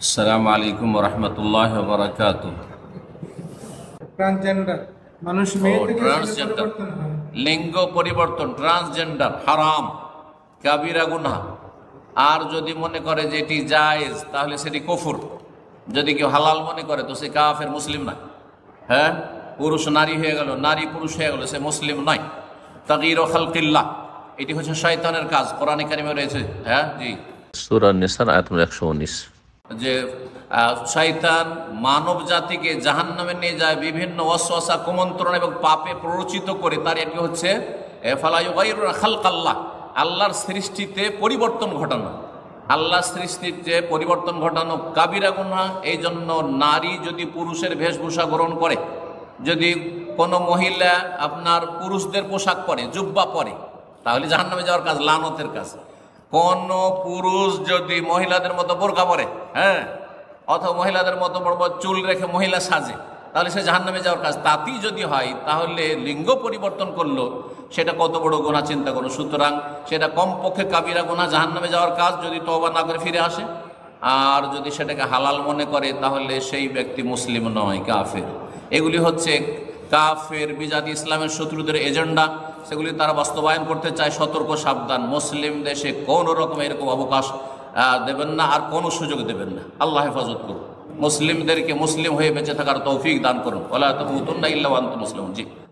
আসসালামু আলাইকুম রহমতুল্লাহ বারাকাতুহ। ট্রান্সজেন্ডার মানুষ মেয়ে থেকে ছেলে ট্রান্সজেন্ডার, পরিবর্তন হয়। লিঙ্গ পরিবর্তন, ট্রান্সজেন্ডার হারাম, কাবিরা গুনাহ। আর যদি মনে করে যে এটি জায়েজ তাহলে সেটি কুফর। যদি কেউ হালাল মনে করে তো সে কাফের, মুসলিম না। হ্যাঁ, পুরুষ নারী হয়ে গেল, নারী পুরুষ হয়ে গেল, সে মুসলিম নয়। তাগয়ীর খালকিল্লাহ, এটি হচ্ছে শয়তানের কাজ, কোরআনে কারিমে রয়েছে। হ্যাঁ জি, সূরা নিসার আয়াত নম্বর 119। যে শয়তান মানব জাতিকে জাহান্নামে নিয়ে যায় বিভিন্ন ওয়াসওয়াসা, কুমন্ত্রণা এবং পাপে প্ররোচিত করে। তার একটি হচ্ছে ফালা ইউগাইরুনা খালকাল্লাহ, আল্লাহর সৃষ্টিতে পরিবর্তন ঘটানো। আল্লাহর সৃষ্টিতে পরিবর্তন ঘটানো কাবিরা গুনাহ। এই জন্য নারী যদি পুরুষের বেশভূষা গ্রহণ করে, যদি কোনো মহিলা আপনার পুরুষদের পোশাক পরে, জুব্বা পরে, তাহলে জাহান্নামে যাওয়ার কাজ, লানতের কাজ। কোন পুরুষ যদি মহিলাদের মতো বোরকা পরে, হ্যাঁ, অথবা মহিলাদের মতো বড় বড় চুল রেখে মহিলা সাজে, তাহলে সে জাহান্নামে যাওয়ার কাজ। তাতেই যদি হয় তাহলে লিঙ্গ পরিবর্তন করলো, সেটা কত বড় গুনাহ চিন্তা করো। সুতরাং সেটা কমপক্ষে কাবিরা গুনাহ, জাহান্নামে যাওয়ার কাজ, যদি তওবা না করে ফিরে আসে। আর যদি সেটাকে হালাল মনে করে তাহলে সেই ব্যক্তি মুসলিম নয়, কাফের। এগুলি হচ্ছে কাফের বিজাতি, ইসলামের শত্রুদের এজেন্ডা। সেগুলি তারা বাস্তবায়ন করতে চায়। সতর্ক, সাবধান। মুসলিম দেশে কোনো রকম এরকম অবকাশ দেবেন না, আর কোনো সুযোগ দেবেন না। আল্লাহ হেফাজত করুন, মুসলিমদেরকে মুসলিম হয়ে বেঁচে থাকার তৌফিক দান করুন। ওয়ালা তামুতুন্না ইল্লা ওয়া আনতুম মুসলিমুন। জি।